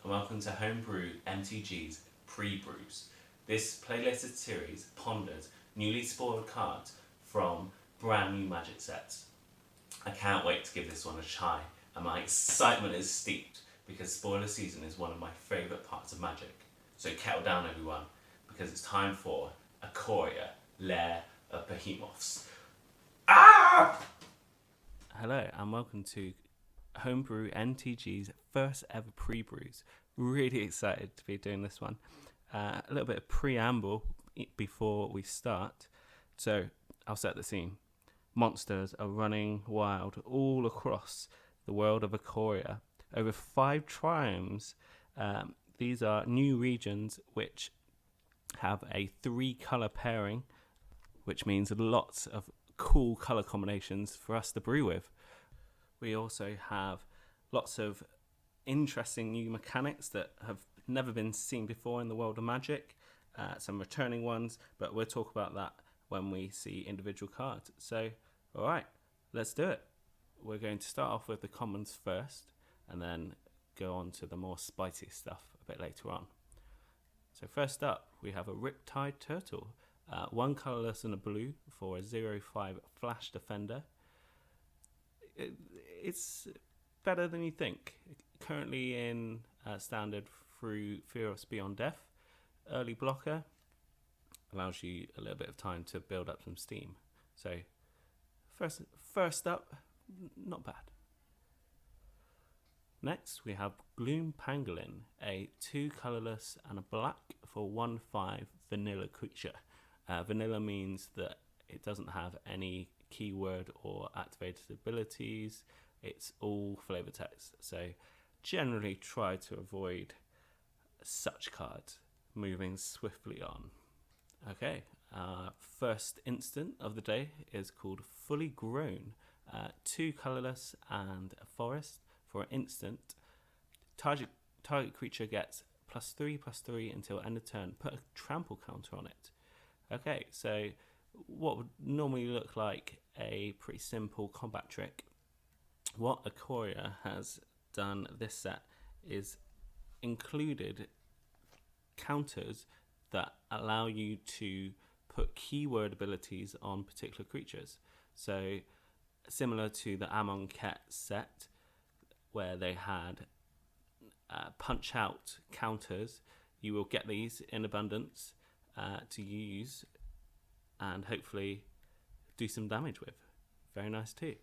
and welcome to Homebrew MTG's Pre-BREWS. This playlisted series ponders newly spoiled cards from brand new Magic sets. I can't wait to give this one a try, and my excitement is steeped because spoiler season is one of my favourite parts of Magic. So kettle down everyone, because it's time for Ikoria, Lair of Behemoths. Ah! Hello and welcome to Homebrew MTG's first ever pre-brews. Really excited to be doing this one. A little bit of preamble before we start. So I'll set the scene. Monsters are running wild all across the world of Ikoria. Over 5 triomes. These are new regions which have a 3-colour pairing, which means lots of cool colour combinations for us to brew with. We also have lots of interesting new mechanics that have never been seen before in the world of Magic, some returning ones, but we'll talk about that when we see individual cards. So, alright, let's do it. We're going to start off with the commons first, and then go on to the more spicy stuff a bit later on. So first up, we have a Riptide Turtle, 1 colourless and a blue for a 0/5 flash defender. It's better than you think. Currently in standard through Fear of Beyond Death. Early blocker allows you a little bit of time to build up some steam. So first up, not bad. Next we have Gloom Pangolin, a 2 colourless and a black for 1/5 vanilla creature. Vanilla means that it doesn't have any keyword or activated abilities. It's all flavor text, so generally try to avoid such cards. Moving swiftly on. Okay, first instant of the day is called Fully Grown, 2 colourless and a forest for an instant. Target creature gets +3/+3 until end of turn. Put a trample counter on it. Okay, so what would normally look like a pretty simple combat trick, what Ikoria has done this set is included counters that allow you to put keyword abilities on particular creatures. So similar to the Amonkhet set where they had punch out counters, you will get these in abundance to use and hopefully do some damage with. Very nice too.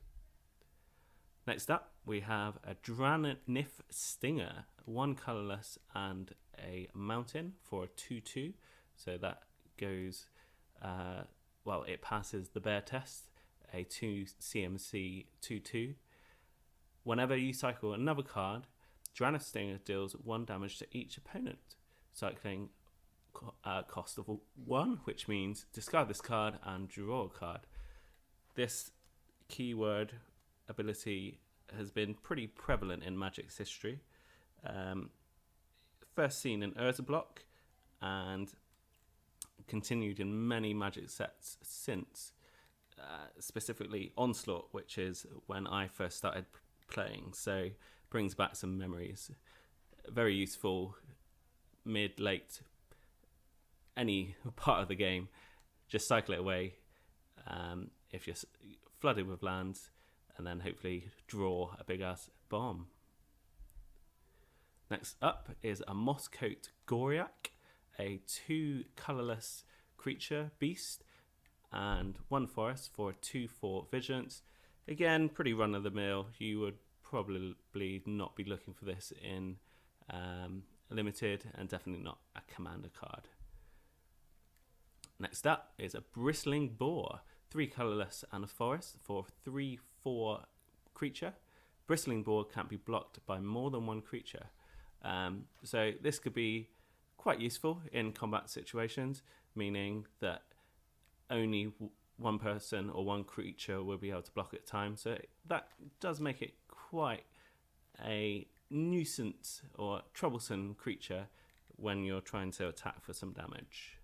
Next up, we have a Drannit Stinger, 1 colourless and a mountain for a 2/2. So that goes, it passes the bear test, a 2 CMC 2/2. Whenever you cycle another card, Drannit Stinger deals 1 damage to each opponent, cycling cost of 1, which means discard this card and draw a card. This keyword ability has been pretty prevalent in Magic's history. First seen in Urza Block and continued in many Magic sets since, specifically Onslaught, which is when I first started playing, so brings back some memories. Very useful mid, late, any part of the game. Just cycle it away if you're flooded with lands, and then hopefully draw a big ass bomb. Next up is a Mosque Goriak, a 2 colourless creature beast and 1 forest for a 2/4 vigilance. Again, pretty run of the mill. You would probably not be looking for this in limited, and definitely not a commander card. Next up is a Bristling Boar, 3 colourless and a forest for 3/4 creature. Bristling Boar can't be blocked by more than 1 creature. So this could be quite useful in combat situations, meaning that only 1 person or 1 creature will be able to block at a time. So that does make it quite a nuisance or troublesome creature when you're trying to attack for some damage.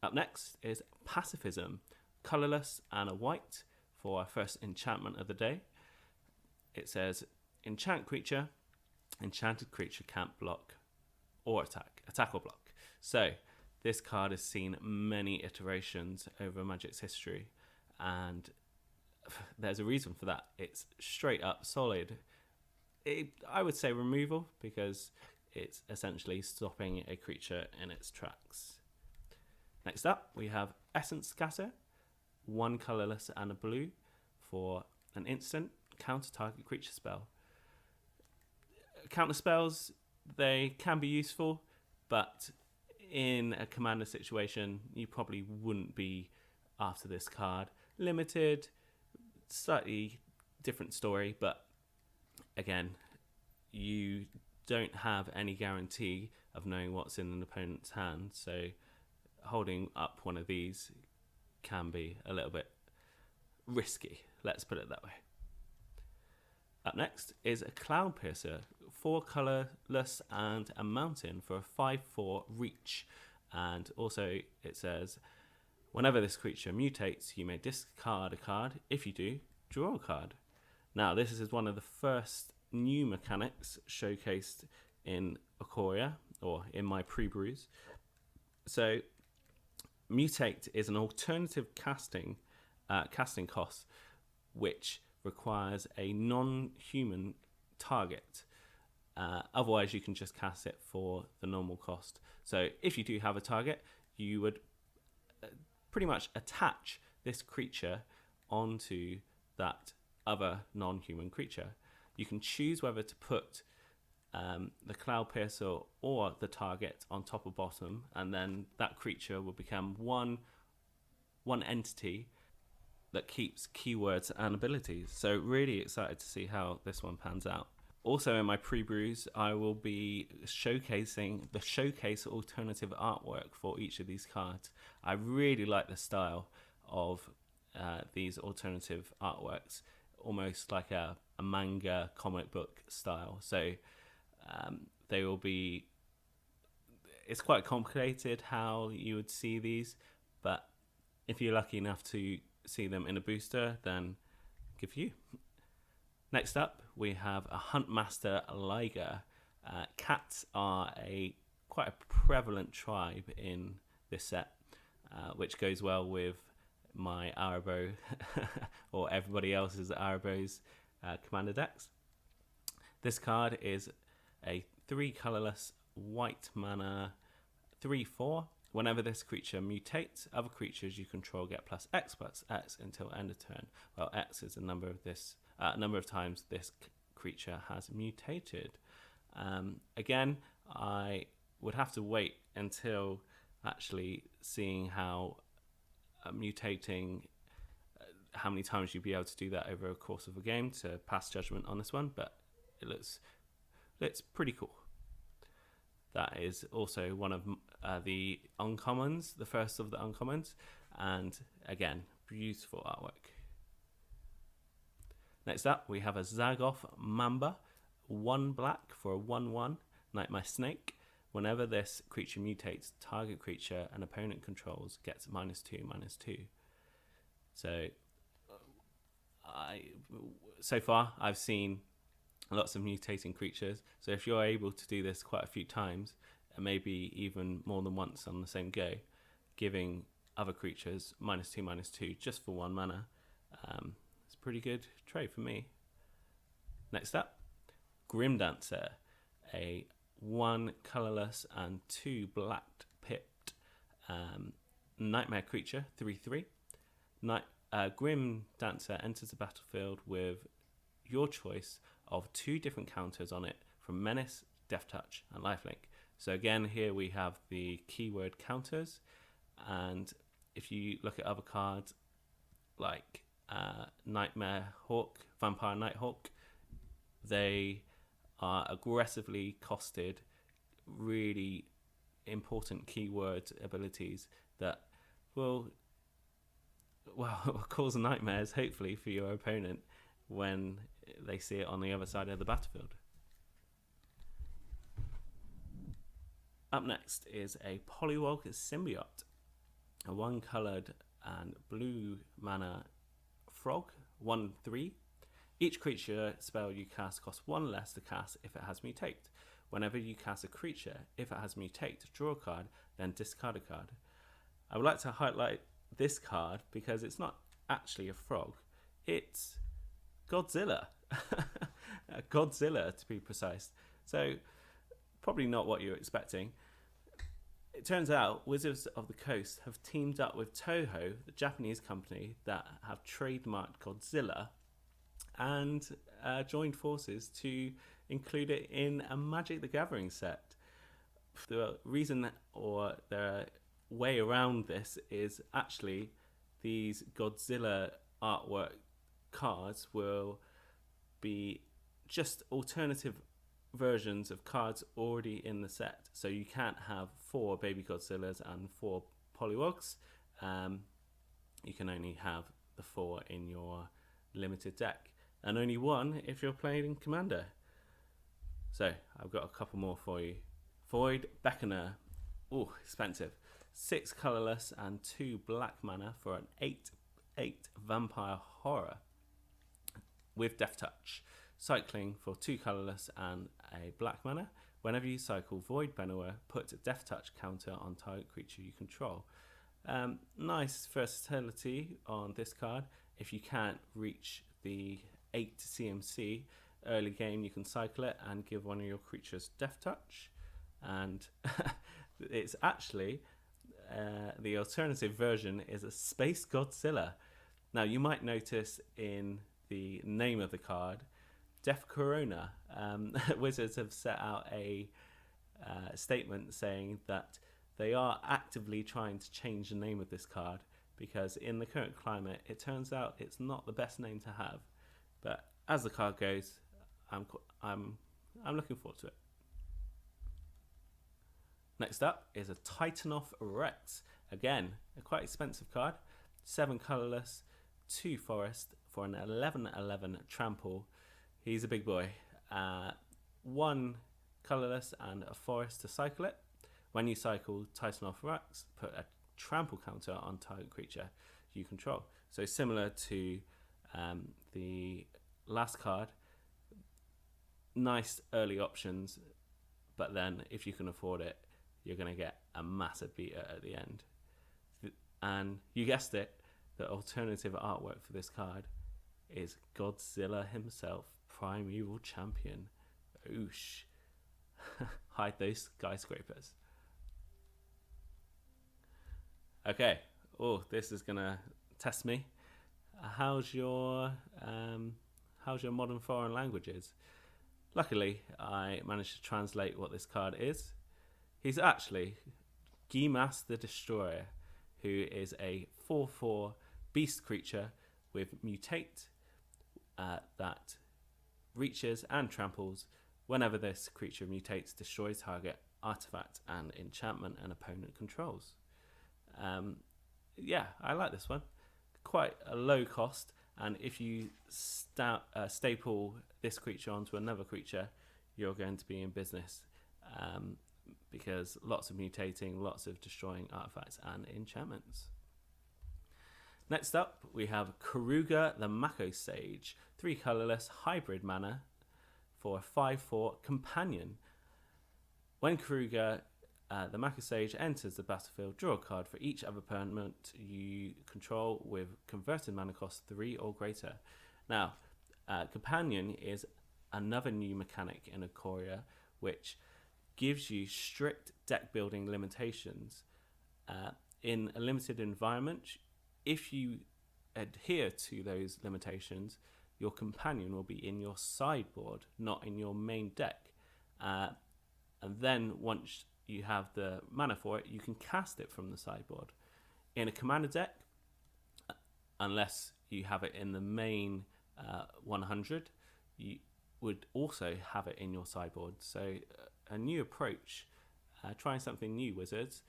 Up next is Pacifism, colourless and a white for our first enchantment of the day. It says, enchant creature, enchanted creature can't block or attack or block. So this card has seen many iterations over Magic's history, and there's a reason for that. It's straight up solid. I would say removal, because it's essentially stopping a creature in its tracks. Next up, we have Essence Scatter, 1 colorless and a blue for an instant counter target creature spell. Counter spells, they can be useful, but in a commander situation, you probably wouldn't be after this card. Limited, slightly different story, but again, you don't have any guarantee of knowing what's in an opponent's hand, so holding up one of these can be a little bit risky, let's put it that way. Up next is a Cloud Piercer, 4 colorless and a mountain for a 5/4 reach, and also it says whenever this creature mutates, you may discard a card. If you do, draw a card. Now, this is one of the first new mechanics showcased in Ikoria, or in my Pre-BREWS. So Mutate is an alternative casting cost, which requires a non-human target. Otherwise, you can just cast it for the normal cost. So if you do have a target, you would pretty much attach this creature onto that other non-human creature. You can choose whether to put the Cloud Piercer or the target on top or bottom, and then that creature will become one entity that keeps keywords and abilities. So really excited to see how this one pans out. Also in my Pre-BREWS, I will be showcasing the showcase alternative artwork for each of these cards. I really like the style of these alternative artworks, almost like a manga comic book style. So they will be, it's quite complicated how you would see these, but if you're lucky enough to see them in a booster, then good for you. Next up, we have a Huntmaster Liger. Cats are quite a prevalent tribe in this set, which goes well with my Arabo or everybody else's Arabo's commander decks. This card is a 3 colorless white mana 3/4. Whenever this creature mutates, other creatures you control get +X until end of turn. Well, X is the number of times this creature has mutated. Again, I would have to wait until actually seeing how mutating, how many times you'd be able to do that over a course of a game to pass judgment on this one, but it looks pretty cool. That is also one of the uncommons, the first of the uncommons, and again, beautiful artwork. Next up, we have a Zap Off Mamba, 1 black for a 1/1 Nightmare Snake. Whenever this creature mutates, target creature an opponent controls gets -2/-2. So far, I've seen lots of mutating creatures. So if you're able to do this quite a few times, and maybe even more than once on the same go, giving other creatures -2/-2 just for 1 mana, it's a pretty good trade for me. Next up, Grimm Dancer, a 1 colorless and 2 black pipped nightmare creature, 3/3. Grimm Dancer enters the battlefield with your choice of 2 different counters on it from Menace, Death Touch, and Lifelink. So again, here we have the keyword counters, and if you look at other cards like Nightmare Hawk, Vampire Nighthawk, they are aggressively costed, really important keyword abilities that will cause nightmares, hopefully, for your opponent when they see it on the other side of the battlefield. Up next is a Polywog Symbiote, a 1 colored and blue mana frog, 1/3. Each creature spell you cast costs 1 less to cast if it has Mutate. Whenever you cast a creature, if it has Mutate, draw a card, then discard a card. I would like to highlight this card because it's not actually a frog. It's Godzilla. Godzilla, to be precise. So, probably not what you're expecting. It turns out Wizards of the Coast have teamed up with Toho, the Japanese company that have trademarked Godzilla, and joined forces to include it in a Magic the Gathering set. The reason or the way around this is actually these Godzilla artwork cards will be just alternative versions of cards already in the set. So you can't have 4 Baby Godzillas and 4 Polywogs. You can only have the 4 in your limited deck, and only 1 if you're playing Commander. So I've got a couple more for you. Void Beckoner. Oh, expensive. 6 colorless and 2 black mana for an 8/8 vampire horror with Death Touch. Cycling for 2 colorless and a black mana. Whenever you cycle Void Beckoner, put a Death Touch counter on target creature you control. Nice versatility on this card. If you can't reach the 8 CMC early game, you can cycle it and give one of your creatures Death Touch. And it's actually the alternative version is a Space Godzilla. Now you might notice in the name of the card, Death Corona. Wizards have set out a statement saying that they are actively trying to change the name of this card because in the current climate, it turns out it's not the best name to have. But as the card goes, I'm looking forward to it. Next up is a Titanoff Rex. Again, a quite expensive card. 7 colorless, 2 forest for an 11/11 trample. He's a big boy. 1 colorless and a forest to cycle it. When you cycle Titanoff Rex, put a trample counter on target creature you control. So similar to the last card, nice early options, but then if you can afford it, you're going to get a massive beater at the end. And you guessed it, the alternative artwork for this card is Godzilla himself, Primeval Champion. Oosh. Hide those skyscrapers. Okay. Oh, this is gonna test me. How's your modern foreign languages? Luckily, I managed to translate what this card is. He's actually Dimas the Destroyer, who is a 4/4 beast creature with Mutate that reaches and tramples. Whenever this creature mutates, destroys target artifact and enchantment an opponent controls. Yeah, I like this one. Quite a low cost, and if you staple this creature onto another creature, you're going to be in business. Because lots of mutating, lots of destroying artifacts and enchantments. Next up, we have Kruger the Mako Sage, 3 colorless hybrid mana for a 5/4 companion. When Kruger the Mako Sage enters the battlefield, draw a card for each other permanent you control with converted mana cost 3 or greater. Now, companion is another new mechanic in Ikoria, which gives you strict deck building limitations. In a limited environment, if you adhere to those limitations, your companion will be in your sideboard, not in your main deck. And then once you have the mana for it, you can cast it from the sideboard. In a commander deck, unless you have it in the main 100, you would also have it in your sideboard. So a new approach, trying something new, Wizards.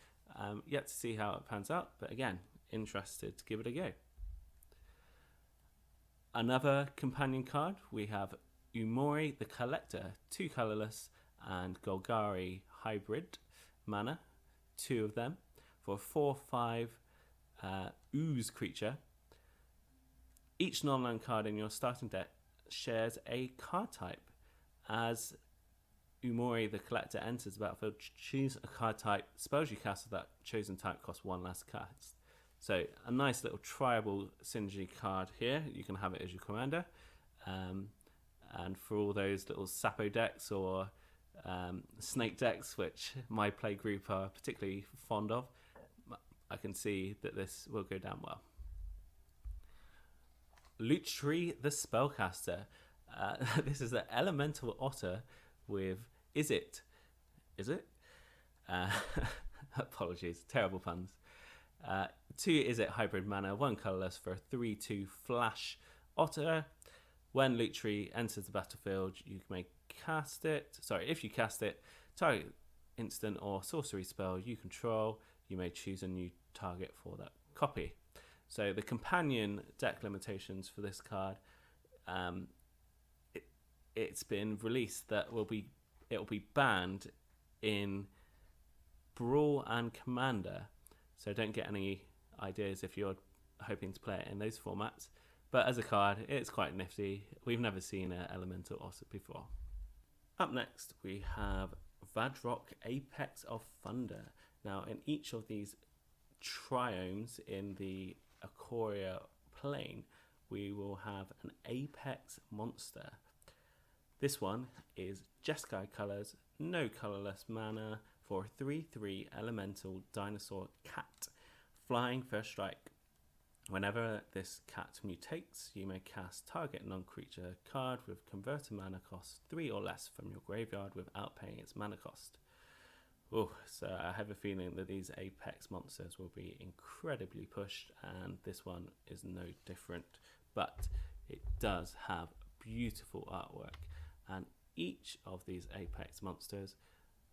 Yet to see how it pans out, but again, interested to give it a go. Another companion card, we have Mori the Collector, 2 colorless and Golgari hybrid mana, 2 of them, for a 4/5 ooze creature. Each non-land card in your starting deck shares a card type. As Mori, the collector, enters the battlefield, choose a card type. Spells you cast with that chosen type cost 1 less cast. So a nice little triable synergy card here. You can have it as your commander. And for all those little Sapo decks or snake decks, which my play group are particularly fond of, I can see that this will go down well. Lutri the Spellcaster. This is an elemental otter with Is it? Apologies, terrible puns. 2 Is it hybrid mana, 1 colorless for a 3/2 flash otter. When Lutri enters the battlefield, you may cast it. Sorry, if you cast it, target instant or sorcery spell you control, you may choose a new target for that copy. So the companion deck limitations for this card, it's been released that it will be banned in Brawl and Commander. So don't get any ideas if you're hoping to play it in those formats. But as a card, it's quite nifty. We've never seen an elemental otter before. Up next, we have Vadrok Apex of Thunder. Now, in each of these triomes in the Ikoria plane, we will have an Apex monster. This one is Jeskai colors, no colorless mana for a 3/3 elemental dinosaur cat, flying first strike. Whenever this cat mutates, you may cast target non-creature card with converted mana cost 3 or less from your graveyard without paying its mana cost. Oh, so I have a feeling that these Apex monsters will be incredibly pushed, and this one is no different. But it does have beautiful artwork, and each of these Apex monsters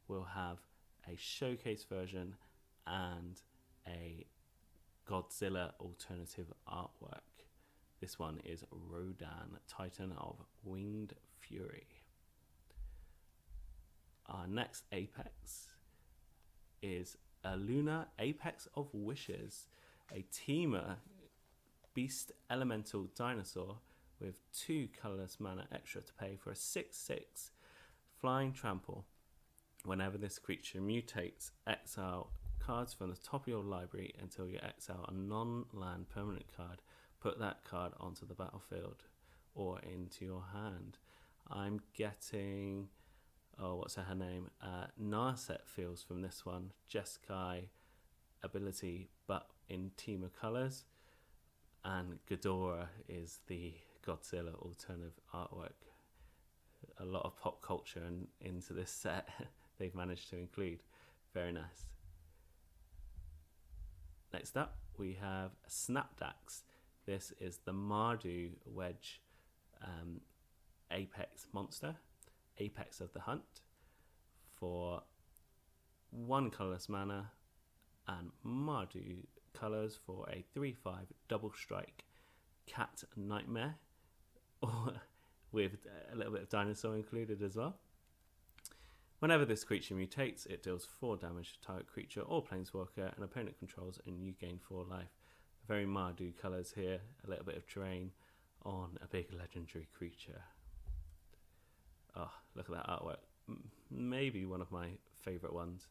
will have a showcase version and a Godzilla alternative artwork. This one is Rodan, Titan of Winged Fury. Our next Apex is a Lunar Apex of Wishes, a Teamer beast elemental dinosaur with 2 colorless mana extra to pay for a 6/6 flying trample. Whenever this creature mutates, exile cards from the top of your library until you exile a non-land permanent card. Put that card onto the battlefield or into your hand. I'm getting, what's her name? Narset feels from this one. Jeskai ability, but in Teamer colors. And Ghidorah is the Godzilla alternative artwork. A lot of pop culture into this set they've managed to include. Very nice. Next up, we have Snapdax. This is the Mardu Wedge Apex monster, Apex of the Hunt, for 1 colorless mana and Mardu colors for a 3/5 double strike cat nightmare, with a little bit of dinosaur included as well. Whenever this creature mutates, it deals 4 damage to target creature or planeswalker an opponent controls, and you gain 4 life. Very Mardu colours here, a little bit of terrain on a big legendary creature. Oh, look at that artwork. Maybe one of my favourite ones.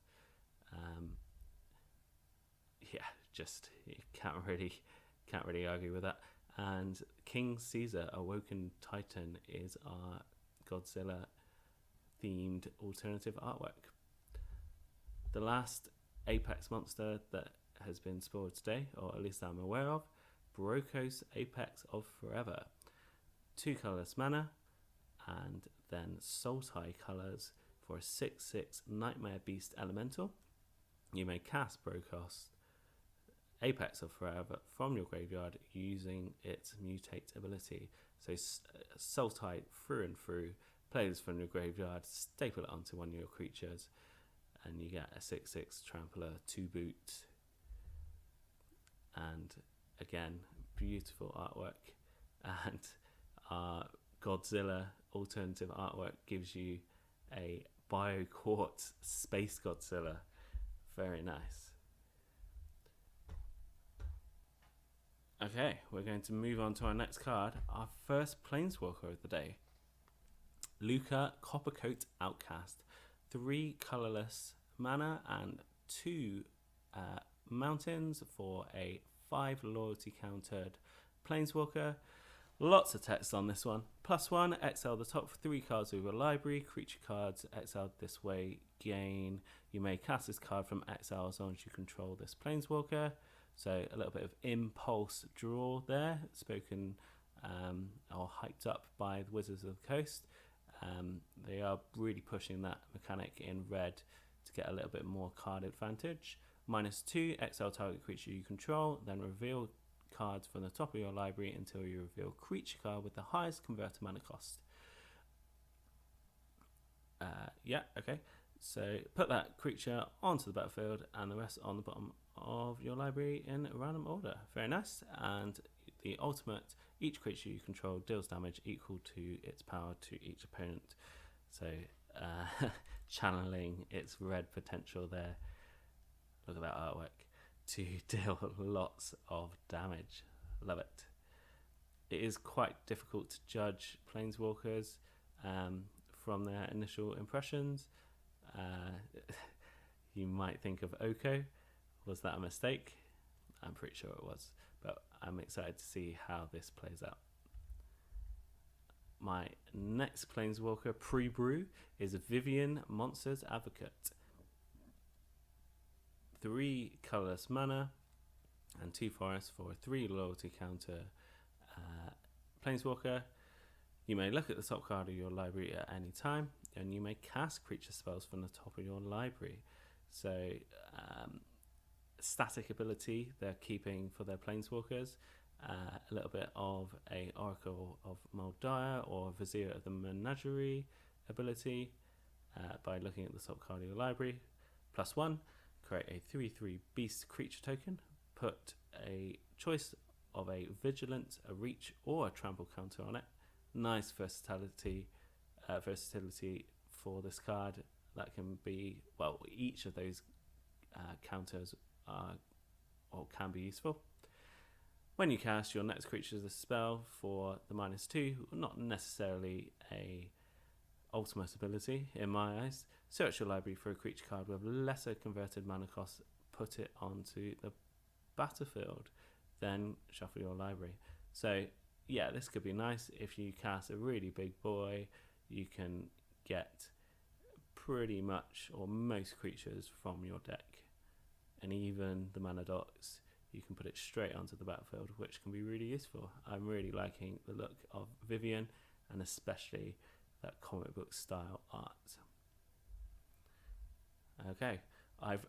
Yeah, just you can't really argue with that. And King Caesar Awoken Titan is our Godzilla themed alternative artwork. The last Apex monster that has been spoiled today, or at least I'm aware of, Brokos Apex of Forever. 2 colorless mana and then Sultai colors for a 6/6 Nightmare Beast elemental. You may cast Brokos Apex of Forever from your graveyard using its Mutate ability. So Sultai through and through. Play this from your graveyard, staple it onto one of your creatures, and you get a 6/6 trampler, 2 boot. And again, beautiful artwork. And our Godzilla alternative artwork gives you a Bio-Quartz Space Godzilla. Very nice. Okay, we're going to move on to our next card, our first Planeswalker of the day. Luca Coppercoat Outcast. 3 colorless mana and 2 mountains for a 5 loyalty countered Planeswalker. Lots of text on this one. +1, exile the top 3 cards of your library. Creature cards exiled this way gain. You may cast this card from exile as long as you control this Planeswalker. So a little bit of impulse draw there, spoken or hyped up by the Wizards of the Coast. They are really pushing that mechanic in red to get a little bit more card advantage. -2, exile target creature you control, then reveal cards from the top of your library until you reveal creature card with the highest converter mana cost. Okay. So put that creature onto the battlefield and the rest on the bottom of your library in random order. Very nice. And the ultimate, each creature you control deals damage equal to its power to each opponent. So channeling its red potential there. Look at that artwork. To deal lots of damage. Love it. It is quite difficult to judge Planeswalkers from their initial impressions. You might think of Oko. Was that a mistake? I'm pretty sure it was, but I'm excited to see how this plays out. My next Planeswalker pre-brew is Vivienne, Monsters Advocate. 3 colorless mana and 2 forests for a 3 loyalty counter Planeswalker. You may look at the top card of your library at any time, and you may cast creature spells from the top of your library. So static ability they're keeping for their Planeswalkers. A little bit of a Oracle of Moldiah or Vizier of the Menagerie ability by looking at the top card of your library. +1, create a 3/3 beast creature token. Put a choice of a vigilant, a reach, or a trample counter on it. Nice versatility for this card. That can be, well, each of those counters are or can be useful. When you cast, your next creature is a spell for the -2, not necessarily a ultimate ability in my eyes. Search your library for a creature card with lesser converted mana cost, put it onto the battlefield, then shuffle your library. So yeah, this could be nice. If you cast a really big boy, you can get pretty much or most creatures from your deck, and even the mana dots, you can put it straight onto the battlefield, which can be really useful. I'm really liking the look of Vivienne, and especially that comic book style art. Okay, I've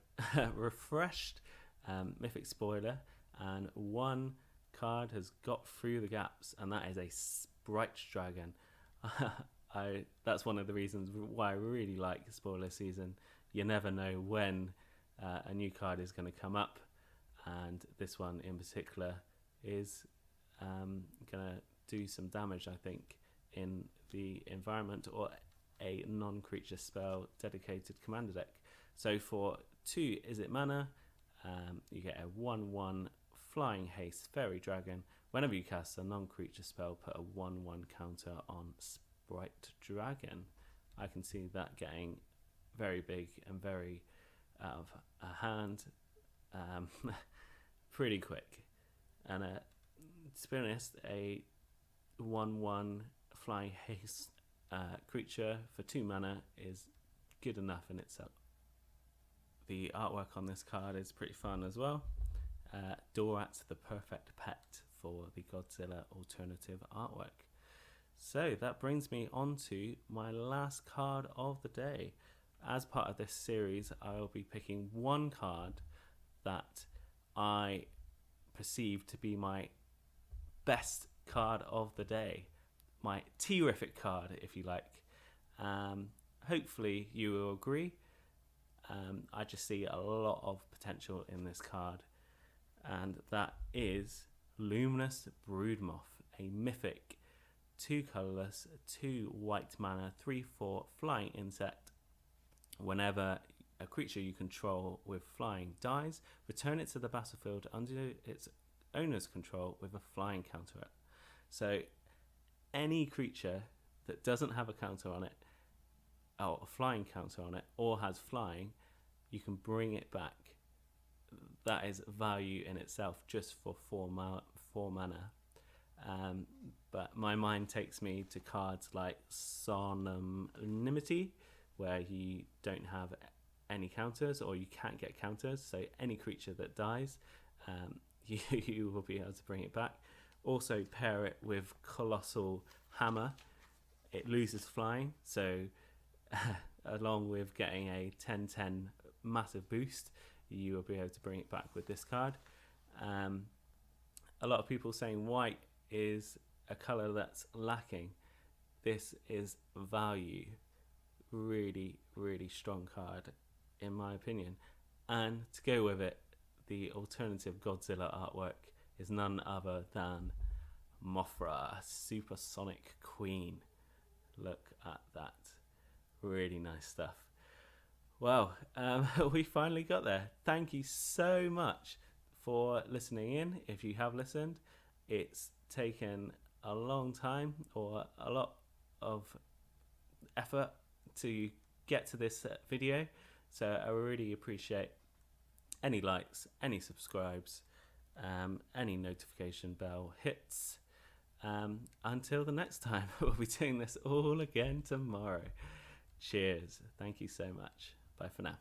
refreshed Mythic Spoiler, and one card has got through the gaps, and that is a Sprite Dragon. That's one of the reasons why I really like Spoiler Season. You never know when a new card is going to come up, and this one in particular is going to do some damage, I think, in the environment or a non-creature spell dedicated commander deck. So for 2 Is It mana, you get a 1/1 Flying Haste Fairy Dragon. Whenever you cast a non-creature spell, put a 1/1 counter on Sprite Dragon. I can see that getting very big and very out of a hand pretty quick. And to be honest, a 1/1 Flying Haste creature for 2 mana is good enough in itself. The artwork on this card is pretty fun as well. Dorat, the perfect pet for the Godzilla alternative artwork. So that brings me on to my last card of the day. As part of this series, I will be picking one card that I perceive to be my best card of the day. My terrific card, if you like. Hopefully you will agree. I just see a lot of potential in this card, and that is Luminous Broodmoth, a mythic 2 colorless, 2 white mana, 3/4 flying insect. Whenever a creature you control with flying dies, return it to the battlefield under its owner's control with a flying counter. So any creature that doesn't have a counter on it, or a flying counter on it, or has flying, you can bring it back. That is value in itself just for 4 mana. But my mind takes me to cards like Solemnity, where you don't have any counters, or you can't get counters. So any creature that dies, you will be able to bring it back. Also pair it with Colossal Hammer. It loses flying, so along with getting a 10/10 massive boost, you will be able to bring it back with this card. A lot of people saying white is a color that's lacking. This is value. Really, really strong card in my opinion. And to go with it, the alternative Godzilla artwork is none other than Mothra, Supersonic Queen. Look at that. Really nice stuff. Well, we finally got there. Thank you so much for listening in. If you have listened, it's taken a long time or a lot of effort to get to this video. So I really appreciate any likes, any subscribes, any notification bell hits. Until the next time, we'll be doing this all again tomorrow. Cheers. Thank you so much. Bye for now.